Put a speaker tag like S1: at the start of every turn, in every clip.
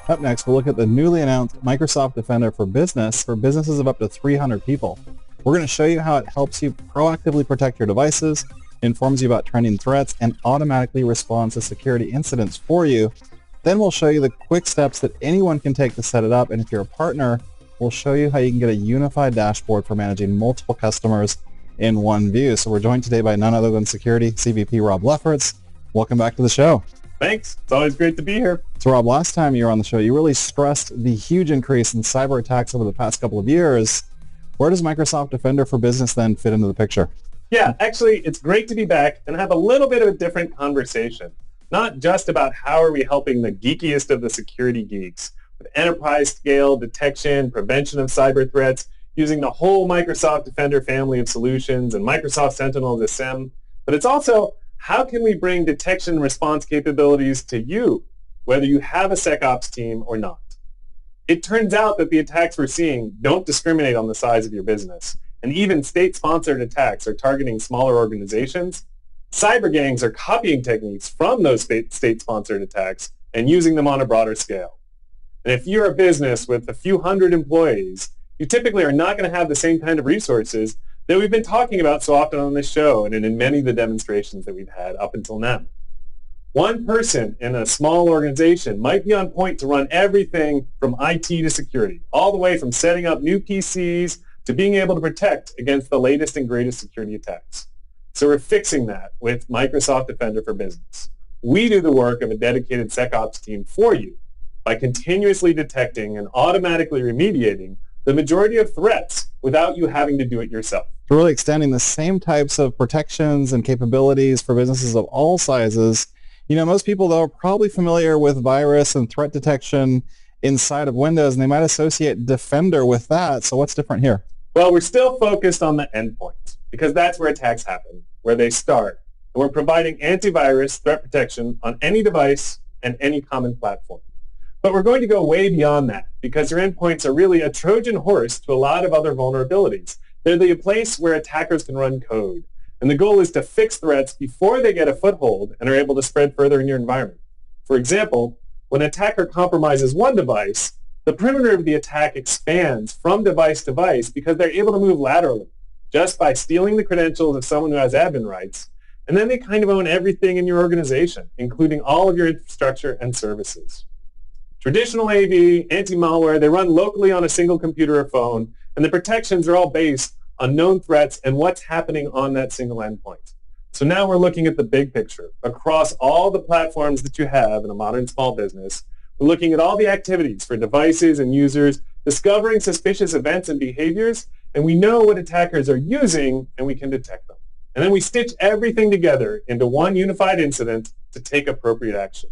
S1: Up next, we'll look at the newly announced Microsoft Defender for businesses of up to 300 people. We're going to show you how it helps you proactively protect your devices, informs you about trending threats, and automatically responds to security incidents for you. Then we'll show you the quick steps that anyone can take to set it up, and if you're a partner, we'll show you how you can get a unified dashboard for managing multiple customers in one view. So we're joined today by none other than Security CVP Rob Lefferts. Welcome back to the show.
S2: Thanks. It's always great to be here.
S1: So Rob, last time you were on the show, you really stressed the huge increase in cyber attacks over the past couple of years. Where does Microsoft Defender for Business then fit into the picture?
S2: Yeah, actually, it's great to be back and have a little bit of a different conversation. Not just about how are we helping the geekiest of the security geeks with enterprise scale detection, prevention of cyber threats, using the whole Microsoft Defender family of solutions and Microsoft Sentinel as a SIEM, but it's also how can we bring detection and response capabilities to you, whether you have a SecOps team or not. It turns out that the attacks we're seeing don't discriminate on the size of your business, and even state-sponsored attacks are targeting smaller organizations. Cyber gangs are copying techniques from those state-sponsored attacks and using them on a broader scale. And if you're a business with a few hundred employees, you typically are not going to have the same kind of resources that we've been talking about so often on this show and in many of the demonstrations that we've had up until now. One person in a small organization might be on point to run everything from IT to security, all the way from setting up new PCs to being able to protect against the latest and greatest security attacks. So we're fixing that with Microsoft Defender for Business. We do the work of a dedicated SecOps team for you by continuously detecting and automatically remediating the majority of threats without you having to do it yourself.
S1: We're really extending the same types of protections and capabilities for businesses of all sizes. You know, most people, though, are probably familiar with virus and threat detection inside of Windows, and they might associate Defender with that. So what's different here?
S2: Well, we're still focused on the endpoint because that's where attacks happen, where they start. And we're providing antivirus threat protection on any device and any common platform. But we're going to go way beyond that because your endpoints are really a Trojan horse to a lot of other vulnerabilities. They're the place where attackers can run code. And the goal is to fix threats before they get a foothold and are able to spread further in your environment. For example, when an attacker compromises one device, the perimeter of the attack expands from device to device because they're able to move laterally just by stealing the credentials of someone who has admin rights. And then they kind of own everything in your organization, including all of your infrastructure and services. Traditional AV, anti-malware, they run locally on a single computer or phone, and the protections are all based on known threats and what's happening on that single endpoint. So now we're looking at the big picture. Across all the platforms that you have in a modern small business, we're looking at all the activities for devices and users, discovering suspicious events and behaviors, and we know what attackers are using, and we can detect them. And then we stitch everything together into one unified incident to take appropriate action.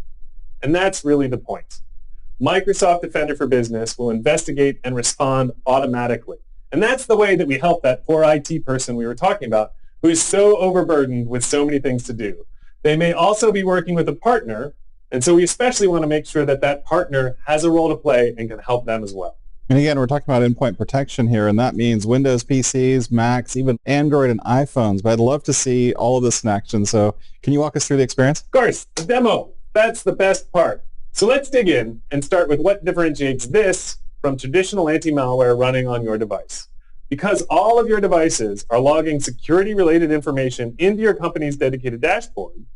S2: And that's really the point. Microsoft Defender for Business will investigate and respond automatically. And that's the way that we help that poor IT person we were talking about who is so overburdened with so many things to do. They may also be working with a partner, and so we especially want to make sure that that partner has a role to play and can help them as well.
S1: And again, we're talking about endpoint protection here, and that means Windows PCs, Macs, even Android and iPhones. But I'd love to see all of this in action. So can you walk us through the experience?
S2: Of course, the demo. That's the best part. So let's dig in and start with what differentiates this from traditional anti-malware running on your device. Because all of your devices are logging security-related information into your company's dedicated dashboard,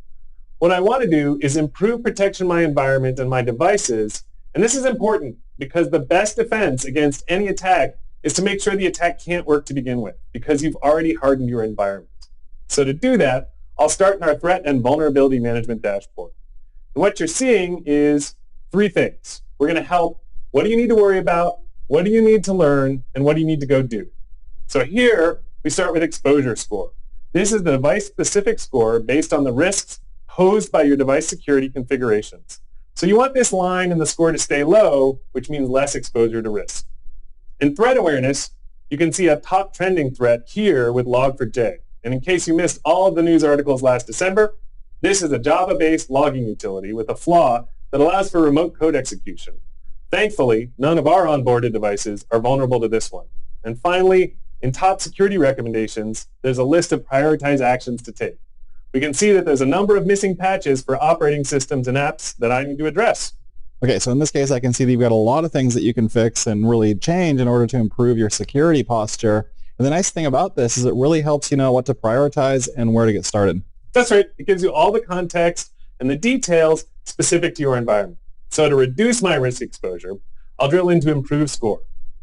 S2: what I want to do is improve protection of my environment and my devices. And this is important because the best defense against any attack is to make sure the attack can't work to begin with because you've already hardened your environment. So to do that, I'll start in our threat and vulnerability management dashboard. And what you're seeing is three things. We're going to help. What do you need to worry about? What do you need to learn? And what do you need to go do? So here, we start with exposure score. This is the device-specific score based on the risks posed by your device security configurations. So you want this line in the score to stay low, which means less exposure to risk. In threat awareness, you can see a top trending threat here with Log4j. And in case you missed all of the news articles last December, this is a Java-based logging utility with a flaw that allows for remote code execution. Thankfully, none of our onboarded devices are vulnerable to this one. And finally, in top security recommendations, there's a list of prioritized actions to take. We can see that there's a number of missing patches for operating systems and apps that I need to address.
S1: Okay, so in this case, I can see that you've got a lot of things that you can fix and really change in order to improve your security posture. And the nice thing about this is it really helps you know what to prioritize and where to get started.
S2: That's right. It gives you all the context and the details specific to your environment. So to reduce my risk exposure, I'll drill into improve score.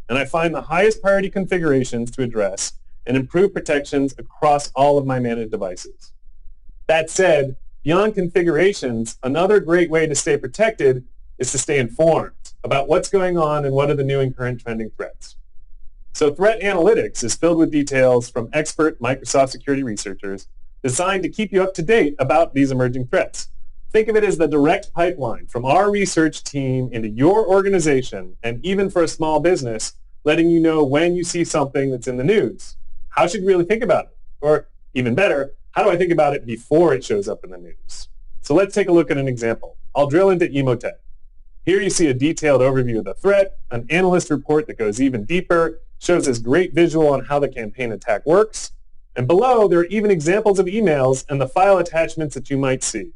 S2: And I find the highest priority configurations to address and improve protections across all of my managed devices. That said, beyond configurations, another great way to stay protected is to stay informed about what's going on and what are the new and current trending threats. So threat analytics is filled with details from expert Microsoft security researchers designed to keep you up to date about these emerging threats. Think of it as the direct pipeline from our research team into your organization, and even for a small business, letting you know when you see something that's in the news. How should you really think about it? Or even better, how do I think about it before it shows up in the news? So let's take a look at an example. I'll drill into Emotet. Here you see a detailed overview of the threat, an analyst report that goes even deeper, shows this great visual on how the campaign attack works, and below there are even examples of emails and the file attachments that you might see.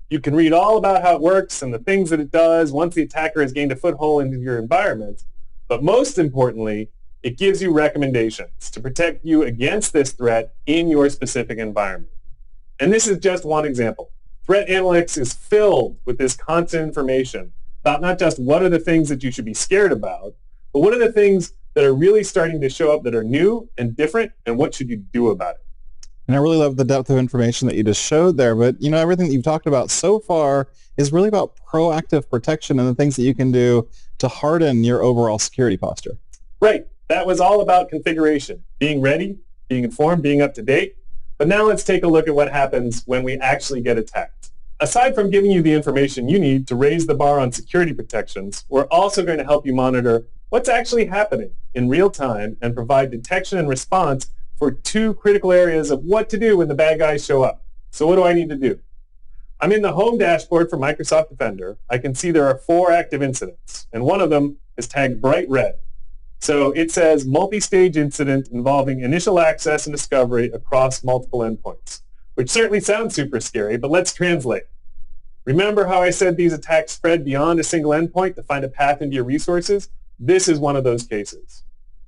S2: You can read all about how it works and the things that it does once the attacker has gained a foothold into your environment, but most importantly, it gives you recommendations to protect you against this threat in your specific environment. And this is just one example. Threat analytics is filled with this constant information about not just what are the things that you should be scared about, but what are the things that are really starting to show up that are new and different, and what should you do about it?
S1: And I really love the depth of information that you just showed there. But, you know, everything that you've talked about so far is really about proactive protection and the things that you can do to harden your overall security posture.
S2: Right. That was all about configuration, being ready, being informed, being up to date. But now let's take a look at what happens when we actually get attacked. Aside from giving you the information you need to raise the bar on security protections, we're also going to help you monitor what's actually happening in real time and provide detection and response for two critical areas of what to do when the bad guys show up. So what do I need to do? I'm in the home dashboard for Microsoft Defender. I can see there are 4 active incidents, and one of them is tagged bright red. So it says multi-stage incident involving initial access and discovery across multiple endpoints, which certainly sounds super scary, but let's translate. Remember how I said these attacks spread beyond a single endpoint to find a path into your resources? This is one of those cases.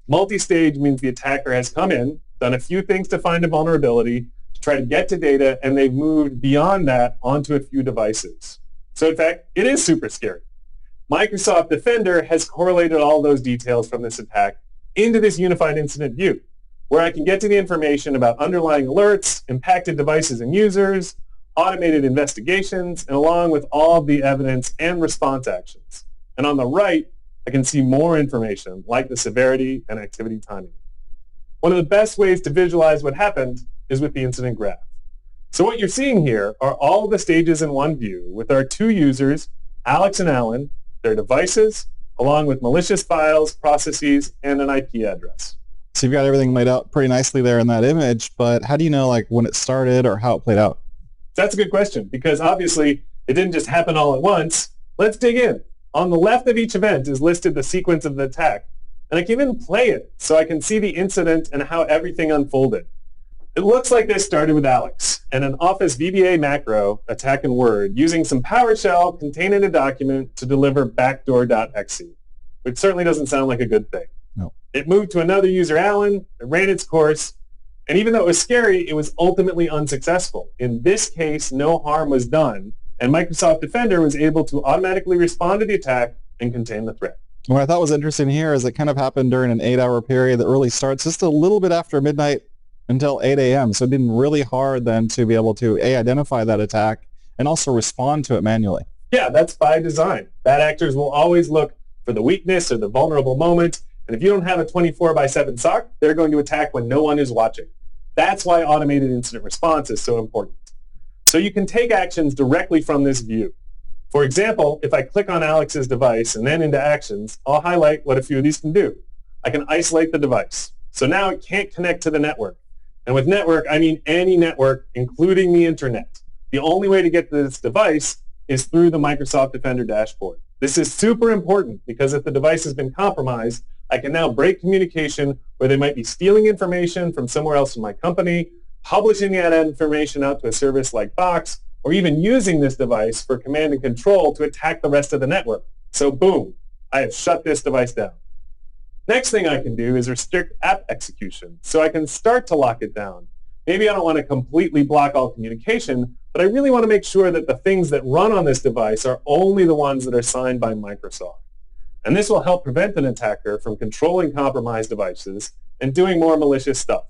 S2: Multi-stage means the attacker has come in, done a few things to find a vulnerability, to try to get to data, and they've moved beyond that onto a few devices. So in fact, it is super scary. Microsoft Defender has correlated all those details from this attack into this unified incident view, where I can get to the information about underlying alerts, impacted devices and users, automated investigations, and along with all of the evidence and response actions. And on the right, I can see more information like the severity and activity timing. One of the best ways to visualize what happened is with the incident graph. So what you're seeing here are all of the stages in one view with our 2 users, Alex and Alan, their devices, along with malicious files, processes, and an IP address.
S1: So you've got everything laid out pretty nicely there in that image, but how do you know like when it started or how it played out?
S2: That's a good question, because obviously it didn't just happen all at once. Let's dig in. On the left of each event is listed the sequence of the attack, and I can even play it so I can see the incident and how everything unfolded. It looks like this started with Alex and an Office VBA macro attack in Word using some PowerShell contained in a document to deliver backdoor.exe, which certainly doesn't sound like a good thing.
S1: No.
S2: It moved to another user, Alan, it ran its course, and even though it was scary, it was ultimately unsuccessful. In this case, no harm was done, and Microsoft Defender was able to automatically respond to the attack and contain the threat.
S1: What I thought was interesting here is it kind of happened during an 8-hour period that really starts just a little bit after midnight until 8 a.m. So it'd been really hard then to be able to identify that attack and also respond to it manually.
S2: Yeah, that's by design. Bad actors will always look for the weakness or the vulnerable moment, and if you don't have a 24/7 SOC, they're going to attack when no one is watching. That's why automated incident response is so important. So you can take actions directly from this view. For example, if I click on Alex's device and then into actions, I'll highlight what a few of these can do. I can isolate the device. So now it can't connect to the network. And with network, I mean any network, including the internet. The only way to get to this device is through the Microsoft Defender dashboard. This is super important because if the device has been compromised, I can now break communication where they might be stealing information from somewhere else in my company, publishing that information out to a service like Box, or even using this device for command and control to attack the rest of the network. So boom, I have shut this device down. Next thing I can do is restrict app execution, so I can start to lock it down. Maybe I don't want to completely block all communication, but I really want to make sure that the things that run on this device are only the ones that are signed by Microsoft. And this will help prevent an attacker from controlling compromised devices and doing more malicious stuff.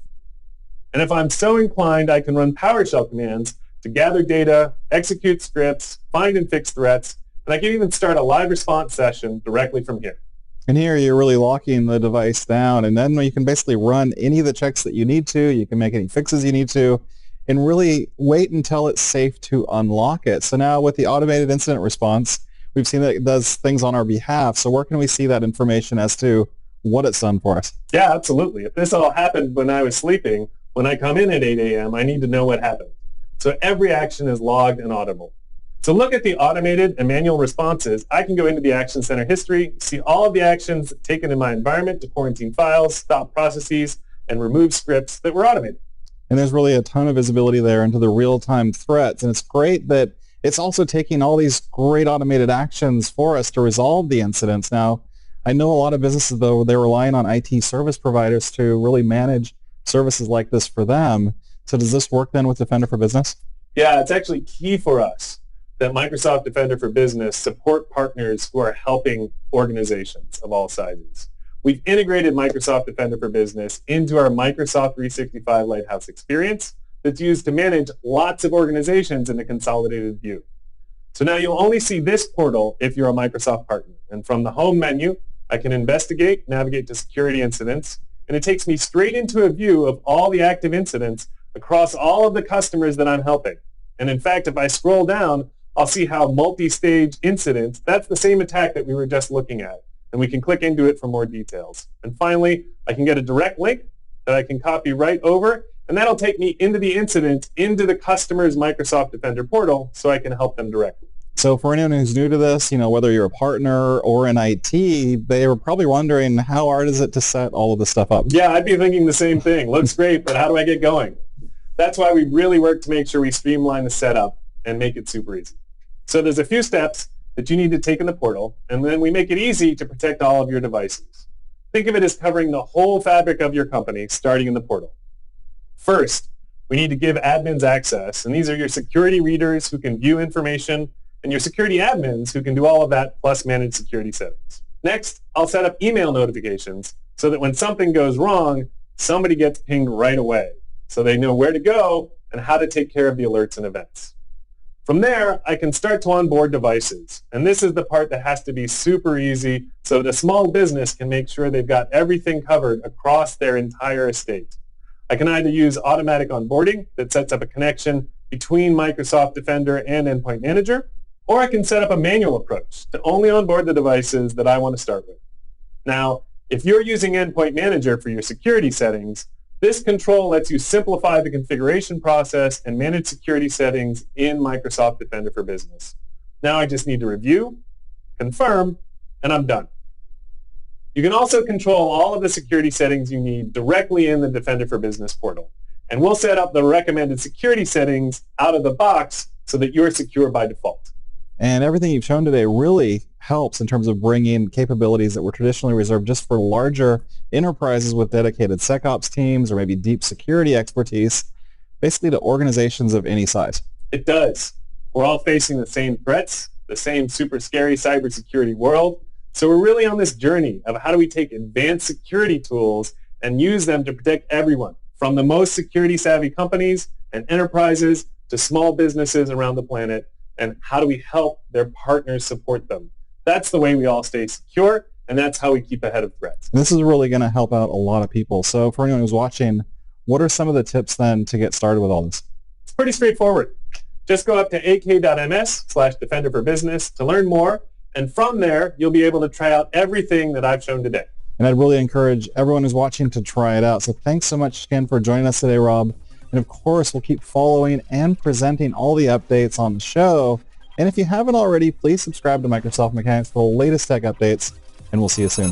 S2: And if I'm so inclined, I can run PowerShell commands to gather data, execute scripts, find and fix threats, and I can even start a live response session directly from here.
S1: And here you're really locking the device down, and then you can basically run any of the checks that you need to. You can make any fixes you need to, and really wait until it's safe to unlock it. So now with the automated incident response, we've seen that it does things on our behalf. So where can we see that information as to what it's done for us?
S2: Yeah, absolutely. If this all happened when I was sleeping, when I come in at 8 a.m., I need to know what happened. So every action is logged and auditable. To look at the automated and manual responses, I can go into the Action Center history, see all of the actions taken in my environment to quarantine files, stop processes, and remove scripts that were automated.
S1: And there's really a ton of visibility there into the real-time threats. And it's great that it's also taking all these great automated actions for us to resolve the incidents. Now, I know a lot of businesses, though, they're relying on IT service providers to really manage services like this for them. So does this work then with Defender for Business?
S2: Yeah, it's actually key for us that Microsoft Defender for Business support partners who are helping organizations of all sizes. We've integrated Microsoft Defender for Business into our Microsoft 365 Lighthouse experience that's used to manage lots of organizations in a consolidated view. So now you'll only see this portal if you're a Microsoft partner. And from the home menu, I can investigate, navigate to security incidents, and it takes me straight into a view of all the active incidents across all of the customers that I'm helping. And in fact, if I scroll down, I'll see how multi-stage incidents, that's the same attack that we were just looking at. And we can click into it for more details. And finally, I can get a direct link that I can copy right over, and that'll take me into the incident, into the customer's Microsoft Defender portal, so I can help them directly.
S1: So for anyone who's new to this, whether you're a partner or in IT, they were probably wondering how hard is it to set all of this stuff up?
S2: Yeah, I'd be thinking the same thing. Looks great, but how do I get going? That's why we really work to make sure we streamline the setup and make it super easy. So there's a few steps that you need to take in the portal, and then we make it easy to protect all of your devices. Think of it as covering the whole fabric of your company, starting in the portal. First, we need to give admins access, and these are your security readers who can view information, and your security admins who can do all of that plus manage security settings. Next, I'll set up email notifications so that when something goes wrong, somebody gets pinged right away, so they know where to go and how to take care of the alerts and events. From there, I can start to onboard devices, and this is the part that has to be super easy so that a small business can make sure they've got everything covered across their entire estate. I can either use automatic onboarding that sets up a connection between Microsoft Defender and Endpoint Manager, or I can set up a manual approach to only onboard the devices that I want to start with. Now, if you're using Endpoint Manager for your security settings, this control lets you simplify the configuration process and manage security settings in Microsoft Defender for Business. Now I just need to review, confirm, and I'm done. You can also control all of the security settings you need directly in the Defender for Business portal. And we'll set up the recommended security settings out of the box so that you're secure by default.
S1: And everything you've shown today really helps in terms of bringing capabilities that were traditionally reserved just for larger enterprises with dedicated SecOps teams or maybe deep security expertise, basically to organizations of any size.
S2: It does. We're all facing the same threats, the same super scary cybersecurity world. So we're really on this journey of how do we take advanced security tools and use them to protect everyone, from the most security savvy companies and enterprises to small businesses around the planet, and how do we help their partners support them? That's the way we all stay secure, and that's how we keep ahead of threats.
S1: This is really going to help out a lot of people. So for anyone who's watching, what are some of the tips then to get started with all this?
S2: It's pretty straightforward. Just go up to ak.ms/Defender for Business to learn more, and from there, you'll be able to try out everything that I've shown today.
S1: And I'd really encourage everyone who's watching to try it out. So thanks so much again for joining us today, Rob. And of course, we'll keep following and presenting all the updates on the show. And if you haven't already, please subscribe to Microsoft Mechanics for the latest tech updates, and we'll see you soon.